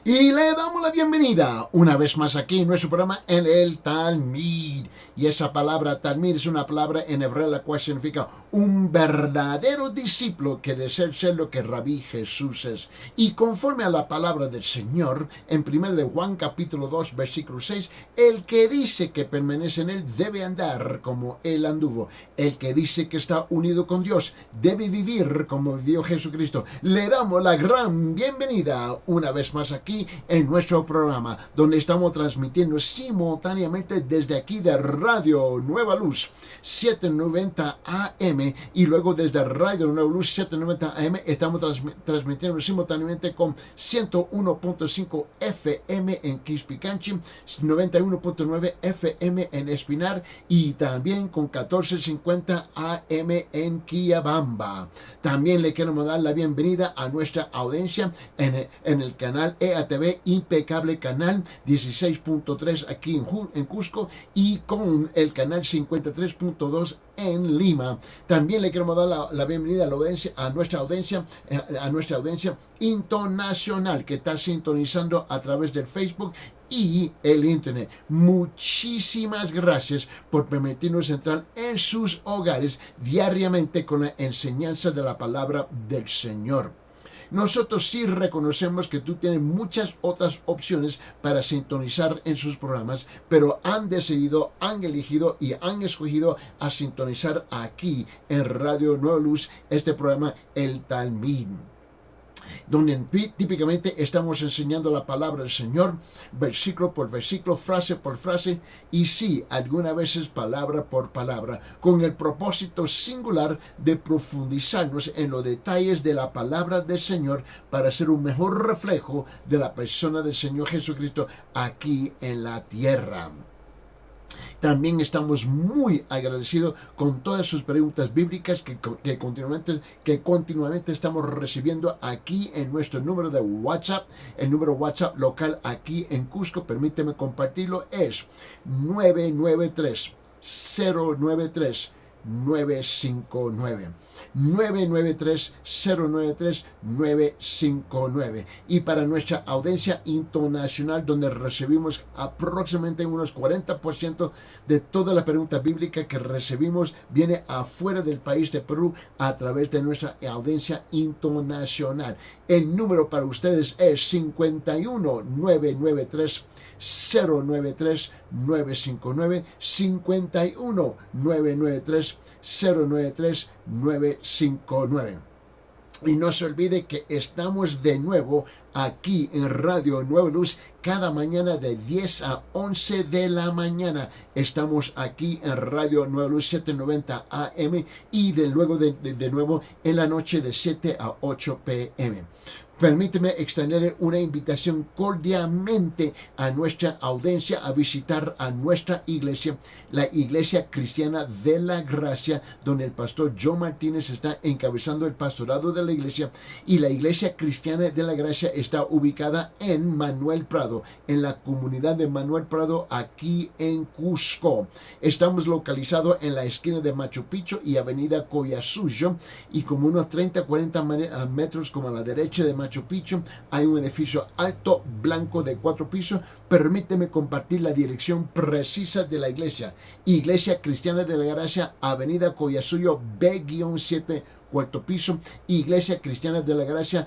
Y le damos la bienvenida una vez más aquí en nuestro programa en el Talmid. Y esa palabra Talmid es una palabra en hebreo la cual significa un verdadero discípulo que desea ser lo que Rabí Jesús es. Y conforme a la palabra del Señor, en 1 de Juan capítulo 2 versículo 6, el que dice que permanece en él debe andar como él anduvo. El que dice que está unido con Dios debe vivir como vivió Jesucristo. Le damos la gran bienvenida una vez más aquí en nuestro programa, donde estamos transmitiendo simultáneamente desde aquí de Radio Nueva Luz 790 AM y luego desde Radio Nueva Luz 790 AM estamos transmitiendo simultáneamente con 101.5 FM en Quispicanchi, 91.9 FM en Espinar y también con 1450 AM en Quillabamba. También le queremos dar la bienvenida a nuestra audiencia en el canal EATV Impecable Canal 16.3 aquí en Cusco y con el canal 53.2 en Lima. También le queremos dar la bienvenida a nuestra audiencia internacional que está sintonizando a través del Facebook y el internet. Muchísimas gracias por permitirnos entrar en sus hogares diariamente con la enseñanza de la palabra del Señor. Nosotros sí reconocemos que tú tienes muchas otras opciones para sintonizar en sus programas, pero han decidido, han elegido y han escogido a sintonizar aquí en Radio Nueva Luz este programa El Talmid, donde típicamente estamos enseñando la palabra del Señor, versículo por versículo, frase por frase, y sí, algunas veces palabra por palabra, con el propósito singular de profundizarnos en los detalles de la palabra del Señor para ser un mejor reflejo de la persona del Señor Jesucristo aquí en la tierra. También estamos muy agradecidos con todas sus preguntas bíblicas que continuamente estamos recibiendo aquí en nuestro número de WhatsApp. El número WhatsApp local aquí en Cusco, permíteme compartirlo, es 993 093 959 993-093-959 y para nuestra audiencia internacional, donde recibimos aproximadamente unos 40% de toda la pregunta bíblica que recibimos viene afuera del país de Perú a través de nuestra audiencia internacional. El número para ustedes es 51-993 093 959 51 993 093 959. Y no se olvide que estamos de nuevo aquí en Radio Nueva Luz cada mañana de 10 a 11 de la mañana. Estamos aquí en Radio Nueva Luz 790 AM y luego de nuevo en la noche de 7 a 8 PM. Permíteme extender una invitación cordialmente a nuestra audiencia a visitar a nuestra iglesia, la Iglesia Cristiana de la Gracia, donde el pastor Joe Martínez está encabezando el pastorado de la iglesia, y la Iglesia Cristiana de la Gracia está ubicada en Manuel Prado, en la comunidad de Manuel Prado, aquí en Cusco. Estamos localizados en la esquina de Machu Picchu y Avenida Collasuyo, y como unos 30-40 metros como a la derecha de Machu Picchu hay un edificio alto, blanco, de 4 pisos. Permíteme compartir la dirección precisa de la iglesia. Iglesia Cristiana de la Gracia, Avenida Collasuyo, B-7, cuarto piso. Iglesia Cristiana de la Gracia,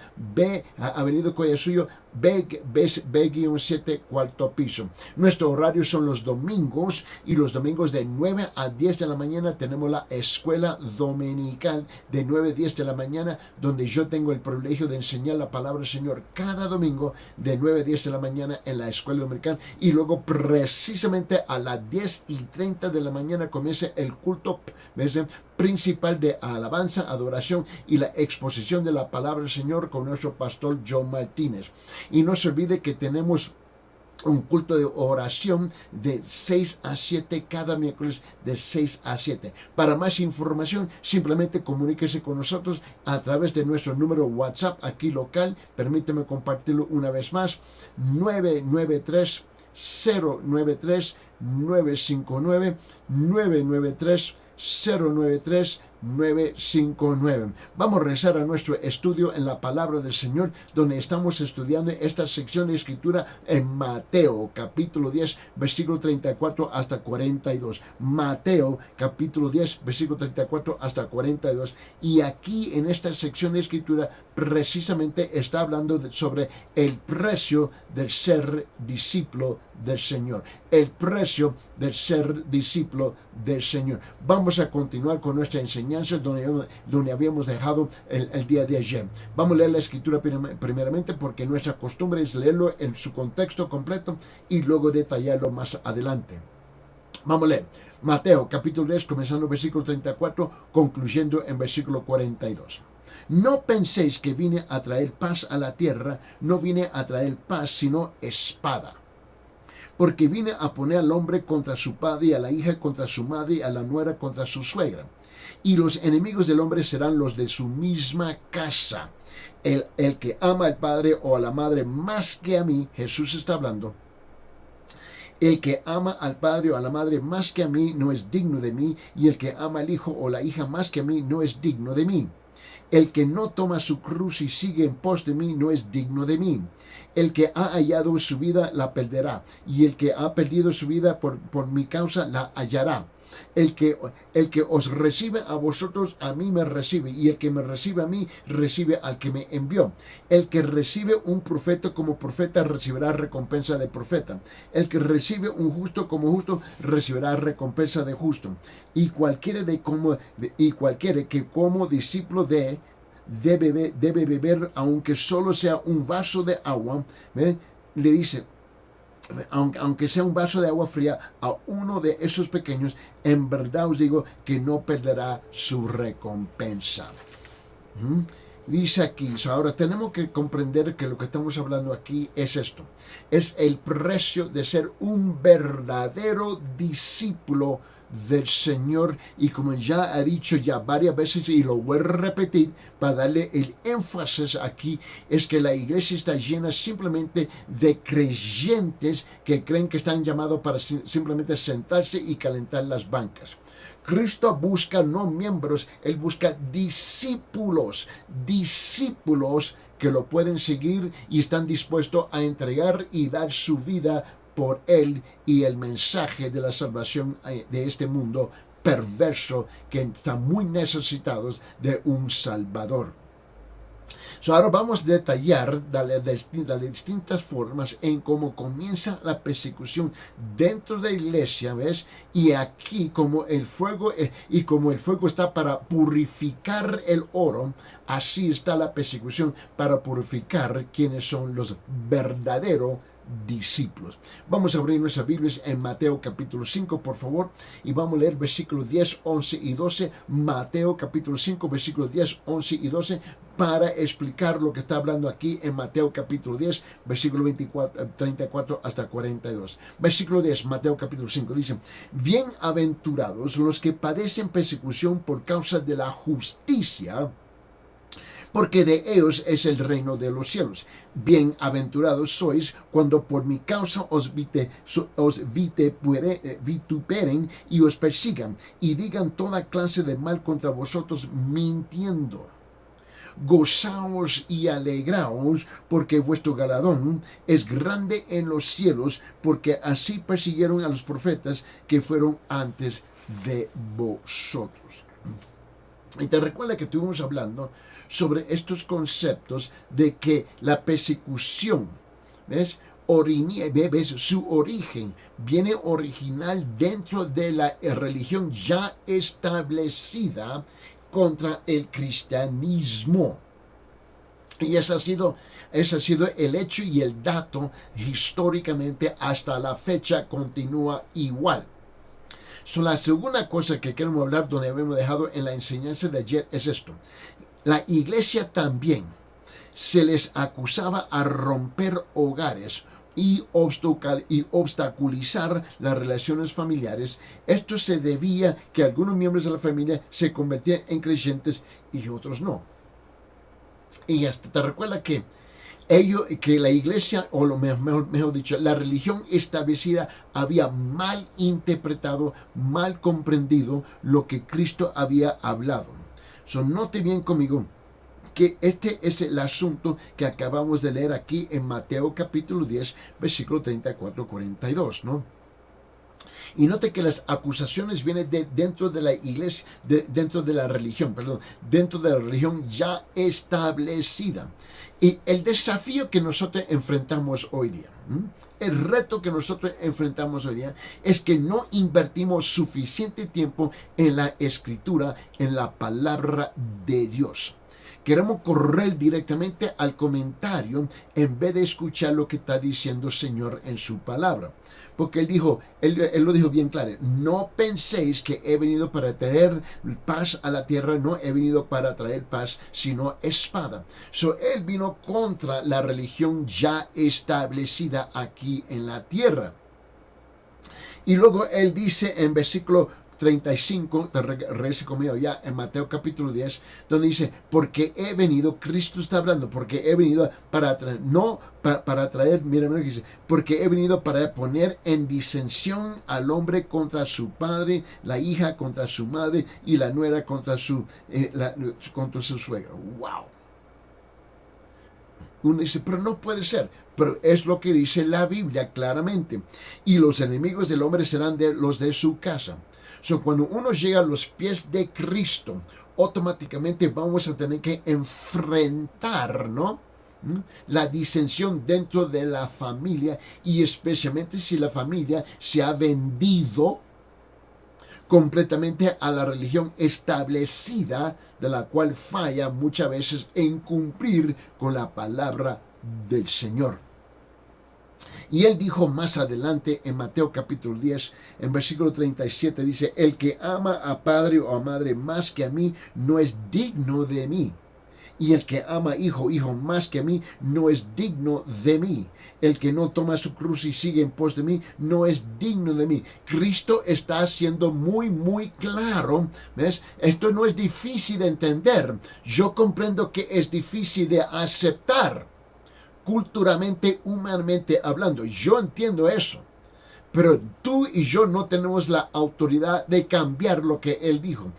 Avenida Collasuyo, B-7, cuarto piso. Nuestro horario son los domingos, y los domingos de 9 a 10 de la mañana tenemos la escuela dominical de 9 a 10 de la mañana, donde yo tengo el privilegio de enseñar la palabra del Señor cada domingo de 9 a 10 de la mañana en la escuela dominical, y luego precisamente a las 10:30 de la mañana comienza el culto principal de alabanza, adoración y la exposición de la palabra del Señor con nuestro pastor John Martínez. Y no se olvide que tenemos un culto de oración de 6 a 7 cada miércoles de 6 a 7. Para más información, simplemente comuníquese con nosotros a través de nuestro número WhatsApp aquí local. Permíteme compartirlo una vez más: 993 093 959 993 093 959. Vamos a regresar a nuestro estudio en la palabra del Señor, donde estamos estudiando esta sección de escritura en Mateo capítulo 10 versículo 34 hasta 42. Mateo capítulo 10 versículo 34 hasta 42. Y aquí en esta sección de escritura precisamente está hablando sobre el precio del ser discípulo del Señor. El precio del ser discípulo del Señor. Vamos a continuar con nuestra enseñanza donde habíamos dejado el día de ayer. Vamos a leer la escritura primeramente porque nuestra costumbre es leerlo en su contexto completo y luego detallarlo más adelante. Vamos a leer Mateo capítulo 10 comenzando versículo 34 concluyendo en versículo 42. No penséis que vine a traer paz a la tierra, no vine a traer paz sino espada. Porque vine a poner al hombre contra su padre, y a la hija contra su madre, y a la nuera contra su suegra. Y los enemigos del hombre serán los de su misma casa. El que ama al padre o a la madre más que a mí, Jesús está hablando. El que ama al padre o a la madre más que a mí no es digno de mí, y el que ama al hijo o la hija más que a mí no es digno de mí. El que no toma su cruz y sigue en pos de mí no es digno de mí. El que ha hallado su vida la perderá, y el que ha perdido su vida por mi causa la hallará. El que os recibe a vosotros, a mí me recibe, y el que me recibe a mí, recibe al que me envió. El que recibe un profeta como profeta, recibirá recompensa de profeta. El que recibe un justo como justo, recibirá recompensa de justo. Y cualquiera que como discípulo debe beber, aunque solo sea un vaso de agua, le dice, aunque sea un vaso de agua fría, a uno de esos pequeños, en verdad os digo que no perderá su recompensa. Dice aquí, ahora tenemos que comprender que lo que estamos hablando aquí es esto. Es el precio de ser un verdadero discípulo del Señor, y como ya he dicho ya varias veces y lo voy a repetir para darle el énfasis aquí, es que la iglesia está llena simplemente de creyentes que creen que están llamados para simplemente sentarse y calentar las bancas. Cristo busca no miembros, Él busca discípulos que lo pueden seguir y están dispuestos a entregar y dar su vida por Él y el mensaje de la salvación de este mundo perverso que está muy necesitados de un Salvador. Ahora vamos a detallar las distintas formas en cómo comienza la persecución dentro de la iglesia, ¿ves? Y aquí como el fuego está para purificar el oro, así está la persecución para purificar quienes son los verdaderos discípulos. Vamos a abrir nuestras Biblias en Mateo capítulo 5, por favor, y vamos a leer versículos 10, 11 y 12. Mateo capítulo 5, versículos 10, 11 y 12, para explicar lo que está hablando aquí en Mateo capítulo 10, versículo 34 hasta 42. Versículo 10, Mateo capítulo 5, dice: Bienaventurados los que padecen persecución por causa de la justicia, porque de ellos es el reino de los cielos. Bienaventurados sois cuando por mi causa os vituperen y os persigan, y digan toda clase de mal contra vosotros mintiendo. Gozaos y alegraos, porque vuestro galardón es grande en los cielos, porque así persiguieron a los profetas que fueron antes de vosotros. Y te recuerda que estuvimos hablando sobre estos conceptos de que la persecución, ¿ves? Su origen viene original dentro de la religión ya establecida contra el cristianismo. Y ese ha sido el hecho, y el dato históricamente hasta la fecha continúa igual. La segunda cosa que queremos hablar, donde habíamos dejado en la enseñanza de ayer, es esto. La iglesia también se les acusaba a romper hogares y obstaculizar las relaciones familiares. Esto se debía que algunos miembros de la familia se convertían en creyentes y otros no. Y hasta te recuerda que que la iglesia, o lo mejor dicho, la religión establecida había mal interpretado, mal comprendido lo que Cristo había hablado. Note bien conmigo que este es el asunto que acabamos de leer aquí en Mateo capítulo 10, versículo 34-42, ¿no? Y note que las acusaciones vienen dentro de la iglesia, dentro de la religión, dentro de la religión ya establecida. Y el desafío que nosotros enfrentamos hoy día, el reto que nosotros enfrentamos hoy día, es que no invertimos suficiente tiempo en la escritura, en la palabra de Dios. Queremos correr directamente al comentario en vez de escuchar lo que está diciendo el Señor en su palabra. Porque él lo dijo bien claro: no penséis que he venido para traer paz a la tierra, no he venido para traer paz, sino espada. Él vino contra la religión ya establecida aquí en la tierra. Y luego él dice en versículo 35, regrese conmigo ya en Mateo capítulo 10, donde dice: porque he venido, Cristo está hablando, porque he venido para traer, para traer, miren lo que dice: porque he venido para poner en disensión al hombre contra su padre, la hija contra su madre y la nuera contra su suegro. ¡Wow! Uno dice, pero no puede ser. Pero es lo que dice la Biblia claramente. Y los enemigos del hombre serán los de su casa. Cuando uno llega a los pies de Cristo, automáticamente vamos a tener que enfrentar, ¿no?, la disensión dentro de la familia, y especialmente si la familia se ha vendido completamente a la religión establecida, de la cual falla muchas veces en cumplir con la palabra del Señor. Y él dijo más adelante en Mateo capítulo 10, en versículo 37, dice: el que ama a padre o a madre más que a mí no es digno de mí. Y el que ama hijo más que a mí no es digno de mí. El que no toma su cruz y sigue en pos de mí no es digno de mí. Cristo está siendo muy claro. ¿Ves? Esto no es difícil de entender. Yo comprendo que es difícil de aceptar, culturalmente, humanamente hablando. Yo entiendo eso. Pero tú y yo no tenemos la autoridad de cambiar lo que él dijo.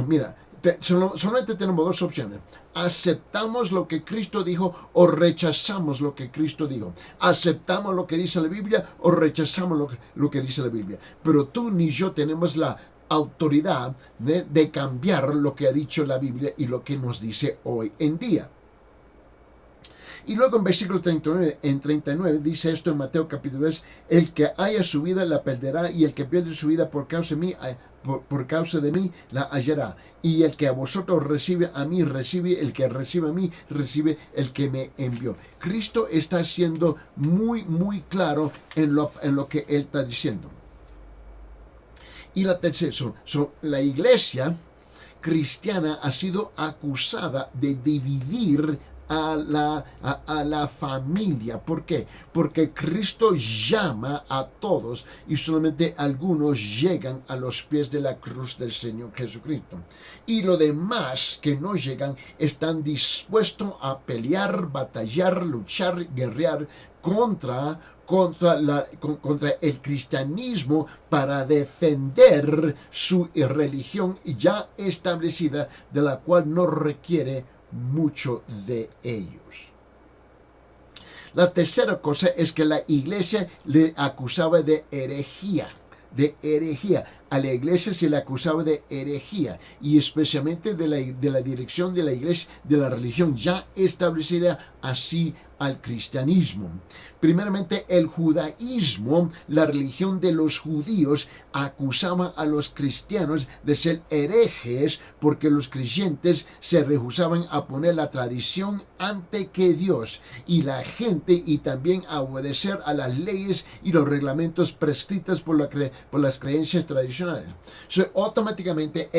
Mira, solamente tenemos dos opciones: aceptamos lo que Cristo dijo o rechazamos lo que Cristo dijo. Aceptamos lo que dice la Biblia o rechazamos lo que dice la Biblia. Pero tú ni yo tenemos la autoridad de cambiar lo que ha dicho la Biblia y lo que nos dice hoy en día. Y luego en versículo 39 dice esto en Mateo capítulo 10: el que haya su vida la perderá, y el que pierde su vida por causa de mí la hallará. Y el que a vosotros recibe, a mí recibe; el que recibe a mí, recibe el que me envió. Cristo está siendo muy claro en lo que él está diciendo. Y la tercera, la iglesia cristiana ha sido acusada de dividir a la familia. ¿Por qué? Porque Cristo llama a todos y solamente algunos llegan a los pies de la cruz del Señor Jesucristo. Y los demás que no llegan están dispuestos a pelear, batallar, luchar, guerrear contra el cristianismo para defender su religión ya establecida, de la cual no requiere mucho de ellos. La tercera cosa es que la iglesia le acusaba de herejía. A la iglesia se le acusaba de herejía, y especialmente de la dirección de la iglesia, de la religión ya establecida, así al cristianismo. Primeramente, el judaísmo, la religión de los judíos, acusaba a los cristianos de ser herejes porque los creyentes se rehusaban a poner la tradición ante que Dios y la gente, y también a obedecer a las leyes y los reglamentos prescritas por las creencias tradicionales revolucionarios. So, automáticamente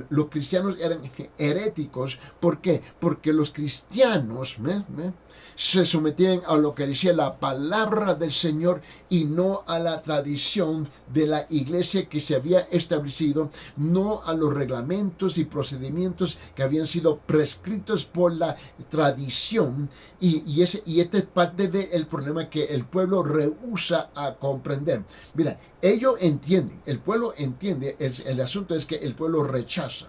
los cristianos eran heréticos. ¿Por qué? Porque los cristianos se sometían a lo que decía la palabra del Señor y no a la tradición de la iglesia que se había establecido, no a los reglamentos y procedimientos que habían sido prescritos por la tradición. Y este es parte del problema que el pueblo rehúsa a comprender. Mira, ellos entienden, el pueblo entiende, el asunto es que el pueblo rechaza.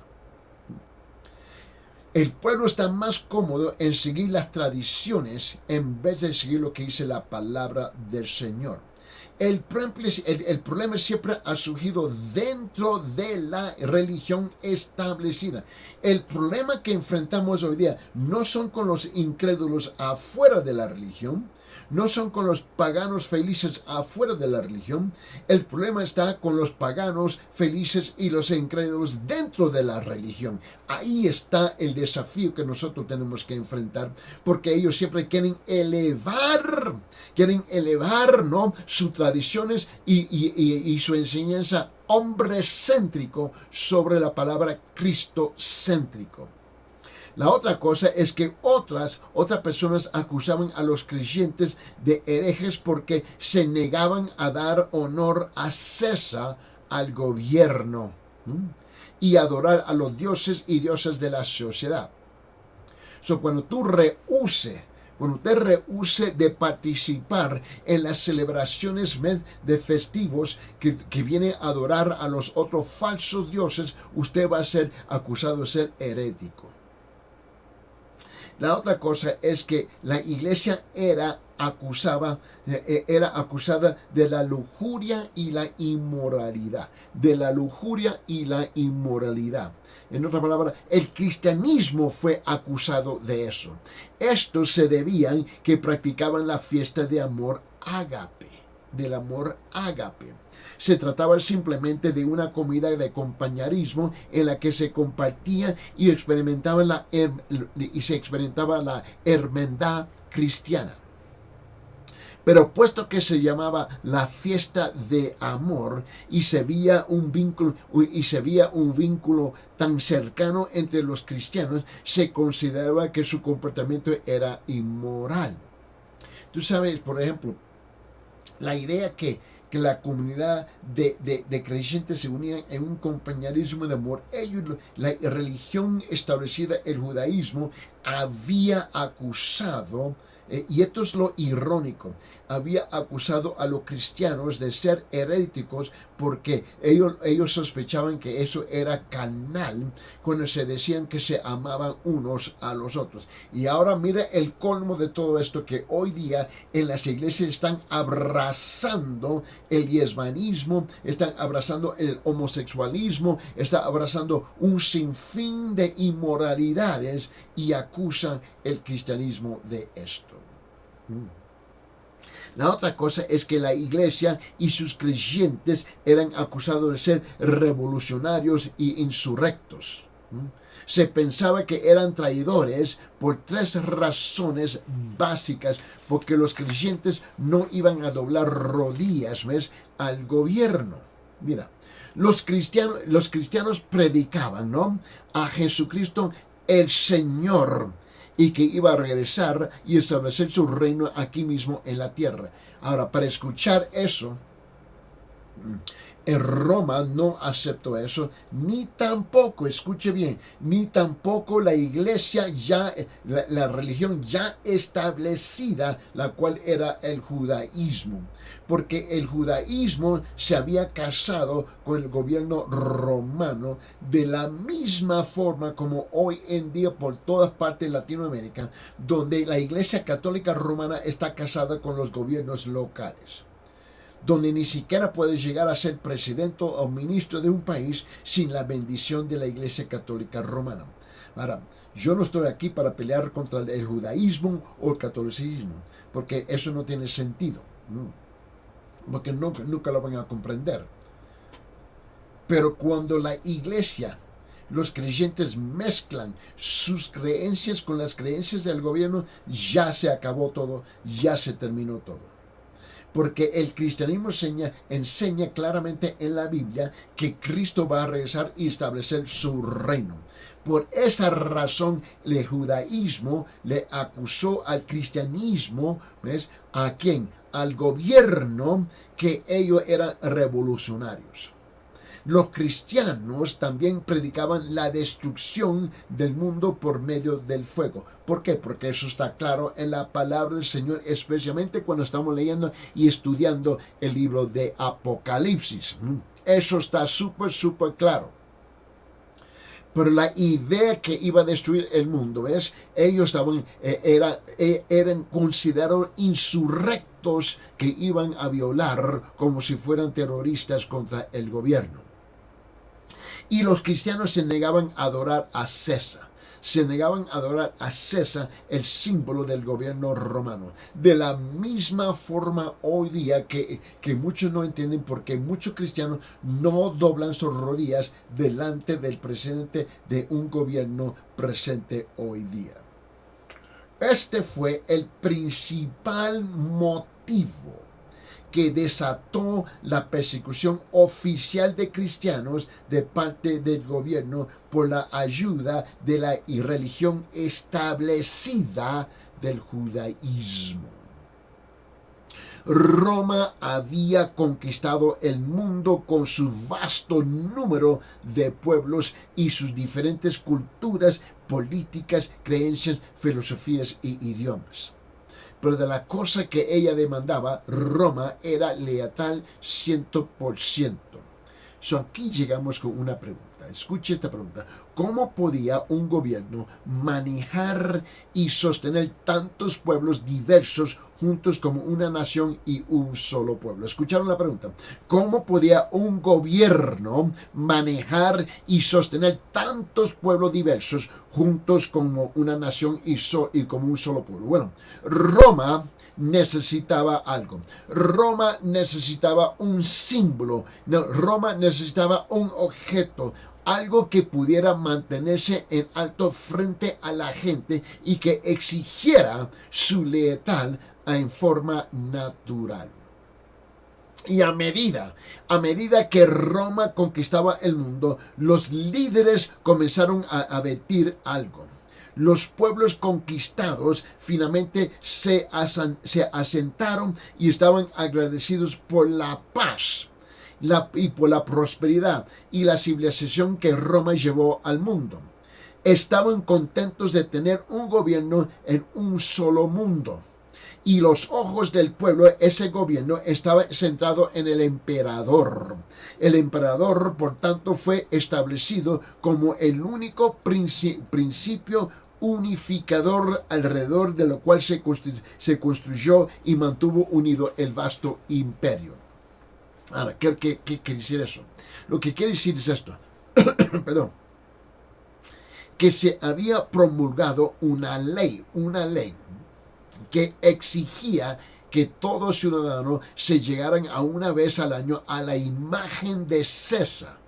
El pueblo está más cómodo en seguir las tradiciones en vez de seguir lo que dice la palabra del Señor. El problema siempre ha surgido dentro de la religión establecida. El problema que enfrentamos hoy día no son con los incrédulos afuera de la religión, no son con los paganos felices afuera de la religión. El problema está con los paganos felices y los incrédulos dentro de la religión. Ahí está el desafío que nosotros tenemos que enfrentar, porque ellos siempre quieren elevar, ¿no?, sus tradiciones y su enseñanza hombre-céntrico sobre la palabra cristo-céntrico. La otra cosa es que otras personas acusaban a los creyentes de herejes porque se negaban a dar honor a César, al gobierno, y adorar a los dioses y diosas de la sociedad. Cuando usted rehúse de participar en las celebraciones de festivos que viene a adorar a los otros falsos dioses, usted va a ser acusado de ser herético. La otra cosa es que la iglesia era acusada de la lujuria y la inmoralidad. En otra palabra, el cristianismo fue acusado de eso. Esto se debía que practicaban la fiesta de amor ágape, del amor ágape. Se trataba simplemente de una comida de compañerismo en la que se compartía y se experimentaba la hermandad cristiana. Pero puesto que se llamaba la fiesta de amor y se veía un vínculo tan cercano entre los cristianos, se consideraba que su comportamiento era inmoral. Tú sabes, por ejemplo, la idea que la comunidad de creyentes se unían en un compañerismo de amor. La religión establecida, el judaísmo, había acusado, y esto es lo irónico, había acusado a los cristianos de ser heréticos porque ellos sospechaban que eso era carnal cuando se decían que se amaban unos a los otros. Y ahora mira el colmo de todo esto, que hoy día en las iglesias están abrazando el lesbianismo, están abrazando el homosexualismo, están abrazando un sinfín de inmoralidades y acusan el cristianismo de esto. La otra cosa es que la iglesia y sus creyentes eran acusados de ser revolucionarios y insurrectos. Se pensaba que eran traidores por 3 razones básicas, porque los creyentes no iban a doblar rodillas al gobierno. Mira, los cristianos predicaban, ¿no?, a Jesucristo el Señor, y que iba a regresar y establecer su reino aquí mismo en la tierra. Ahora, para escuchar eso, en Roma no aceptó eso, ni tampoco, escuche bien, ni tampoco la iglesia la religión ya establecida, la cual era el judaísmo, porque el judaísmo se había casado con el gobierno romano de la misma forma como hoy en día por todas partes de Latinoamérica, donde la iglesia católica romana está casada con los gobiernos locales, donde ni siquiera puedes llegar a ser presidente o ministro de un país sin la bendición de la Iglesia Católica Romana. Ahora, yo no estoy aquí para pelear contra el judaísmo o el catolicismo, porque eso no tiene sentido, porque nunca lo van a comprender. Pero cuando la Iglesia, los creyentes mezclan sus creencias con las creencias del gobierno, ya se acabó todo, ya se terminó todo. porque el cristianismo enseña claramente en la Biblia que Cristo va a regresar y establecer su reino. Por esa razón, el judaísmo le acusó al cristianismo, ¿ves? ¿A quién? Al gobierno, que ellos eran revolucionarios. Los cristianos también predicaban la destrucción del mundo por medio del fuego. ¿Por qué? Porque eso está claro en la palabra del Señor, especialmente cuando estamos leyendo y estudiando el libro de Apocalipsis. Eso está súper claro. Pero la idea que iba a destruir el mundo, ¿ves? Ellos eran considerados insurrectos que iban a violar como si fueran terroristas contra el gobierno. Y los cristianos se negaban a adorar a César. Se negaban a adorar a César, el símbolo del gobierno romano. De la misma forma hoy día que muchos no entienden, porque muchos cristianos no doblan sus rodillas delante del presidente de un gobierno presente hoy día. Este fue el principal motivo que desató la persecución oficial de cristianos de parte del gobierno por la ayuda de la religión establecida del judaísmo. Roma había conquistado el mundo con su vasto número de pueblos y sus diferentes culturas, políticas, creencias, filosofías y idiomas. Pero de la cosa que ella demandaba, Roma era lealtad 100%. Aquí llegamos con una pregunta. Escuche esta pregunta. ¿Cómo podía un gobierno manejar y sostener tantos pueblos diversos juntos como una nación y un solo pueblo? ¿Escucharon la pregunta? ¿Cómo podía un gobierno manejar y sostener tantos pueblos diversos juntos como una nación y como un solo pueblo? Bueno, Roma necesitaba algo. Roma necesitaba un símbolo. Roma necesitaba un objeto, algo que pudiera mantenerse en alto frente a la gente y que exigiera su lealtad en forma natural. Y a medida que Roma conquistaba el mundo, los líderes comenzaron a advertir algo. Los pueblos conquistados finalmente se asentaron y estaban agradecidos por la paz y por la prosperidad y la civilización que Roma llevó al mundo. Estaban contentos de tener un gobierno en un solo mundo. Y los ojos del pueblo, ese gobierno, estaba centrado en el emperador. El emperador, por tanto, fue establecido como el único principio unificador alrededor de lo cual se construyó y mantuvo unido el vasto imperio. Ahora, ¿qué quiere decir eso? Lo que quiere decir es esto. Perdón. Que se había promulgado una ley que exigía que todo ciudadano se llegaran a una vez al año a la imagen de César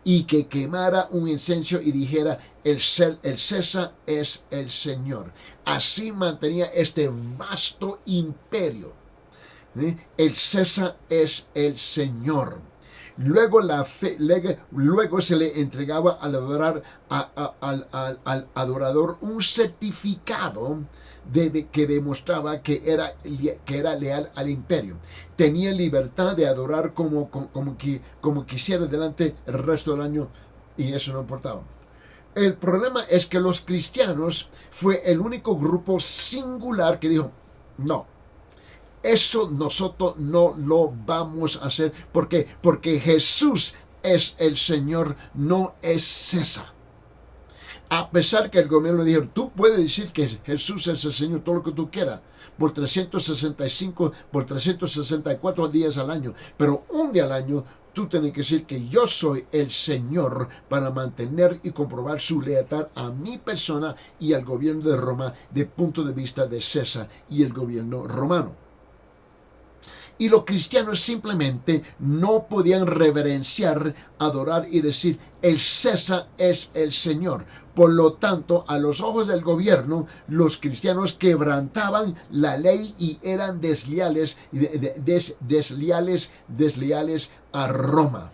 y que quemara un incienso y dijera: el César es el Señor. Así mantenía este vasto imperio. El César es el Señor. Luego luego se le entregaba al adorador un certificado que demostraba que era leal al imperio. Tenía libertad de adorar como quisiera delante el resto del año, y eso no importaba. El problema es que los cristianos fue el único grupo singular que dijo: no, eso nosotros no lo vamos a hacer. ¿Por qué? Porque Jesús es el Señor, no es César. A pesar que el gobierno dijo: tú puedes decir que Jesús es el Señor todo lo que tú quieras, por 364 días al año, pero un día al año tú tienes que decir que yo soy el Señor, para mantener y comprobar su lealtad a mi persona y al gobierno de Roma, de punto de vista de César y el gobierno romano. Y los cristianos simplemente no podían reverenciar, adorar y decir, el César es el Señor. Por lo tanto, a los ojos del gobierno, los cristianos quebrantaban la ley y eran desleales a Roma.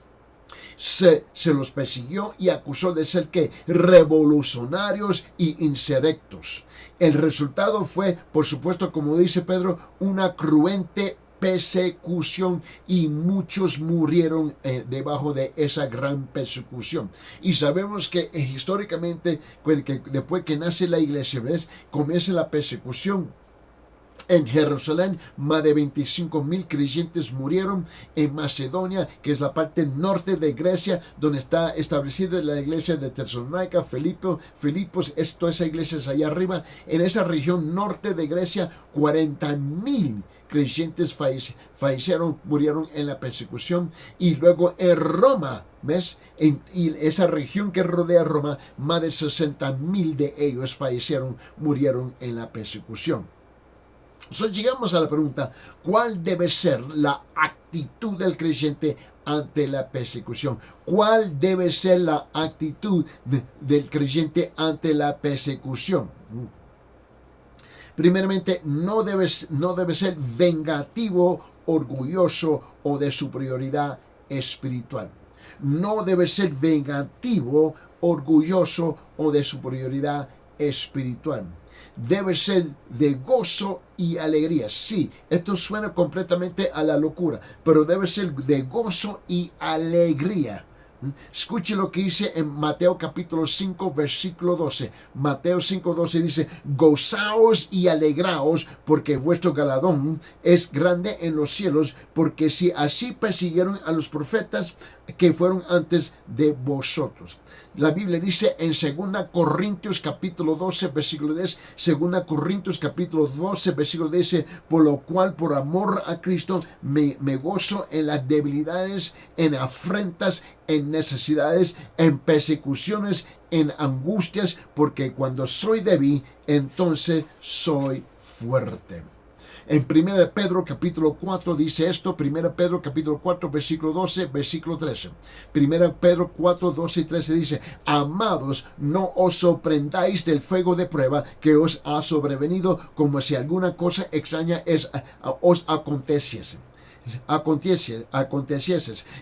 Se los persiguió y acusó de ser ¿qué? Revolucionarios y insurrectos. El resultado fue, por supuesto, como dice Pedro, una cruente persecución, y muchos murieron debajo de esa gran persecución. Y sabemos que históricamente, después que nace la iglesia, ¿ves? Comienza la persecución. En Jerusalén, más de 25,000 creyentes murieron. En Macedonia, que es la parte norte de Grecia, donde está establecida la iglesia de Tesalónica, Filipos, toda esa iglesia es allá arriba. En esa región norte de Grecia, 40,000 creyentes fallecieron, murieron en la persecución. Y luego en Roma, ¿ves? Y esa región que rodea Roma, más de 60,000 de ellos fallecieron, murieron en la persecución. Entonces llegamos a la pregunta, ¿cuál debe ser la actitud del creyente ante la persecución? ¿Cuál debe ser la actitud del creyente ante la persecución? Primeramente, no debe ser vengativo, orgulloso o de superioridad espiritual. No debe ser vengativo, orgulloso o de superioridad espiritual. Debe ser de gozo y alegría. Sí, esto suena completamente a la locura, pero debe ser de gozo y alegría. Escuche lo que dice en Mateo capítulo 5, versículo 12. Mateo 5, 12 dice, gozaos y alegraos, porque vuestro galardón es grande en los cielos, porque si así persiguieron a los profetas que fueron antes de vosotros. La Biblia dice en 2 Corintios capítulo 12, versículo 10, 2 Corintios capítulo 12, versículo 10, por lo cual por amor a Cristo me gozo en las debilidades, en afrentas, en necesidades, en persecuciones, en angustias, porque cuando soy débil, entonces soy fuerte. En 1 Pedro capítulo 4 dice esto, 1 Pedro capítulo 4 versículo 12, versículo 13. 1 Pedro 4, 12 y 13 dice, amados, no os sorprendáis del fuego de prueba que os ha sobrevenido como si alguna cosa extraña os aconteciese,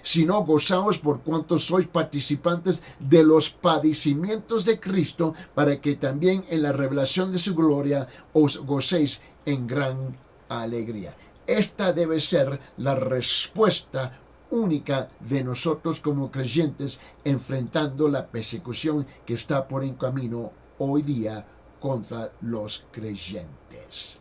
sino gozaos por cuanto sois participantes de los padecimientos de Cristo, para que también en la revelación de su gloria os gocéis en gran alegría. Esta debe ser la respuesta única de nosotros como creyentes enfrentando la persecución que está por en camino hoy día contra los creyentes.